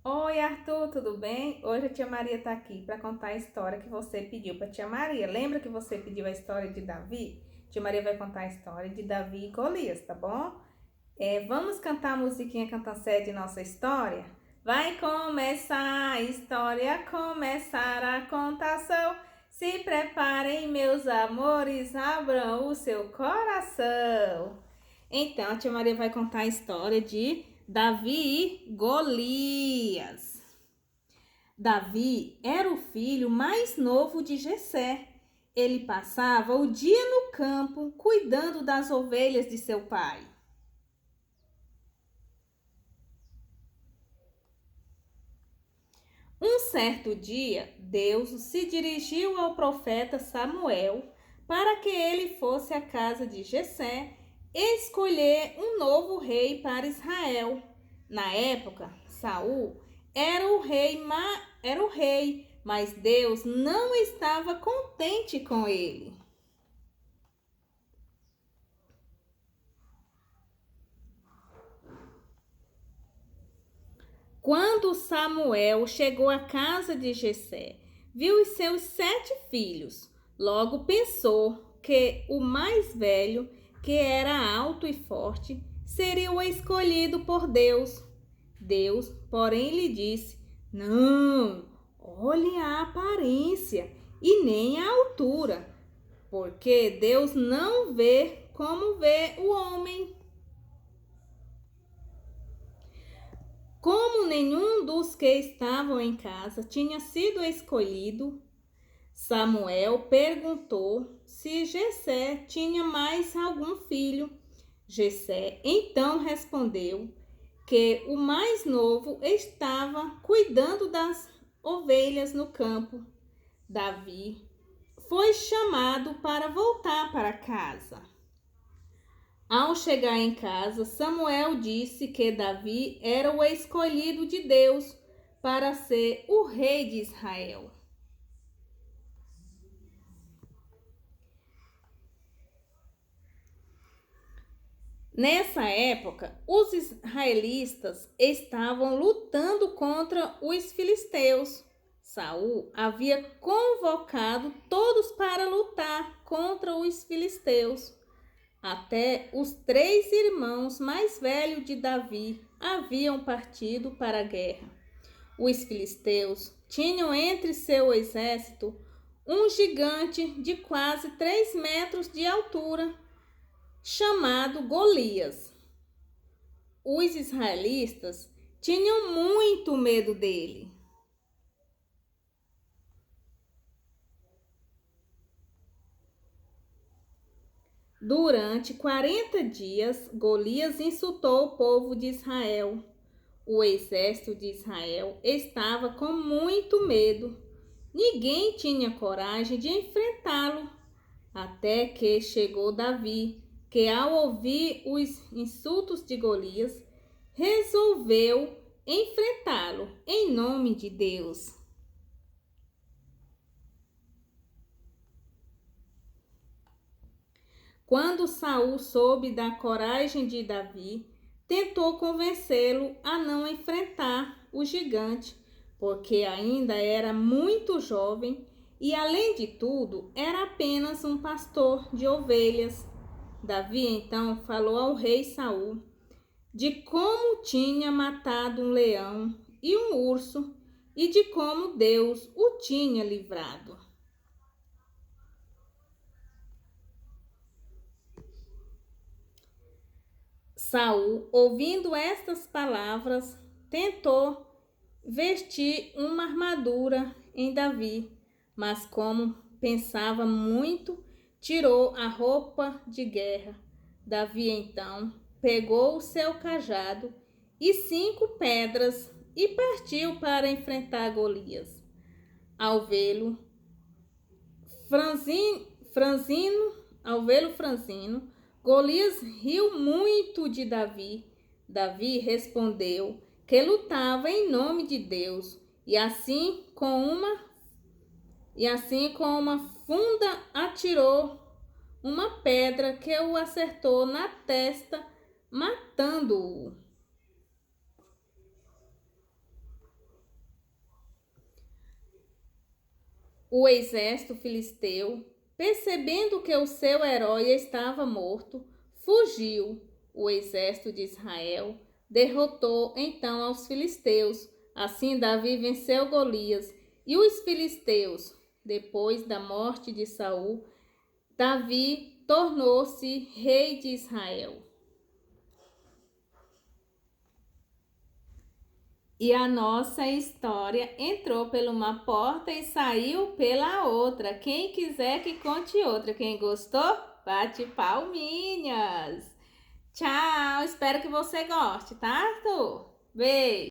Oi, Arthur, tudo bem? Hoje a tia Maria tá aqui para contar a história que você pediu para tia Maria. Lembra que você pediu a história de Davi? Tia Maria vai contar a história de Davi e Golias, tá bom? Vamos cantar a musiquinha Cantancé de nossa história? Vai começar a história, começar a contação. Se preparem, meus amores, abram o seu coração. Então, a tia Maria vai contar a história de Davi e Golias. Davi era o filho mais novo de Jessé. Ele passava o dia no campo cuidando das ovelhas de seu pai. Um certo dia, Deus se dirigiu ao profeta Samuel para que ele fosse à casa de Jessé escolher um novo rei para Israel. Na época, Saul era o rei, mas Deus não estava contente com ele. Quando Samuel chegou à casa de Jessé, viu os seus 7 filhos. Logo pensou que o mais velho, que era alto e forte, seria o escolhido por Deus. Deus, porém, lhe disse: Não, olhe a aparência e nem a altura, porque Deus não vê como vê o homem. Como nenhum dos que estavam em casa tinha sido escolhido, Samuel perguntou se Jessé tinha mais algum filho. Jessé então respondeu que o mais novo estava cuidando das ovelhas no campo. Davi foi chamado para voltar para casa. Ao chegar em casa, Samuel disse que Davi era o escolhido de Deus para ser o rei de Israel. Nessa época, os israelitas estavam lutando contra os filisteus. Saul havia convocado todos para lutar contra os filisteus. Até os 3 irmãos mais velhos de Davi haviam partido para a guerra. Os filisteus tinham entre seu exército um gigante de quase 3 metros de altura, chamado Golias. Os israelitas tinham muito medo dele. Durante 40 dias, Golias insultou o povo de Israel. O exército de Israel estava com muito medo. Ninguém tinha coragem de enfrentá-lo. Até que chegou Davi, que ao ouvir os insultos de Golias, resolveu enfrentá-lo em nome de Deus. Quando Saul soube da coragem de Davi, tentou convencê-lo a não enfrentar o gigante, porque ainda era muito jovem e, além de tudo, era apenas um pastor de ovelhas. Davi então falou ao rei Saul de como tinha matado um leão e um urso e de como Deus o tinha livrado. Saul, ouvindo estas palavras, tentou vestir uma armadura em Davi, mas como pensava muito, tirou a roupa de guerra. Davi então pegou o seu cajado e 5 pedras e partiu para enfrentar Golias. Ao vê-lo franzino, Golias riu muito de Davi. Davi respondeu que lutava em nome de Deus e assim com uma funda atirou uma pedra que o acertou na testa, matando-o. O exército filisteu, percebendo que o seu herói estava morto, fugiu. O exército de Israel derrotou então aos filisteus. Assim Davi venceu Golias e os filisteus. Depois da morte de Saul, Davi tornou-se rei de Israel. E a nossa história entrou por uma porta e saiu pela outra. Quem quiser que conte outra. Quem gostou, bate palminhas. Tchau, espero que você goste, tá, Arthur? Beijo.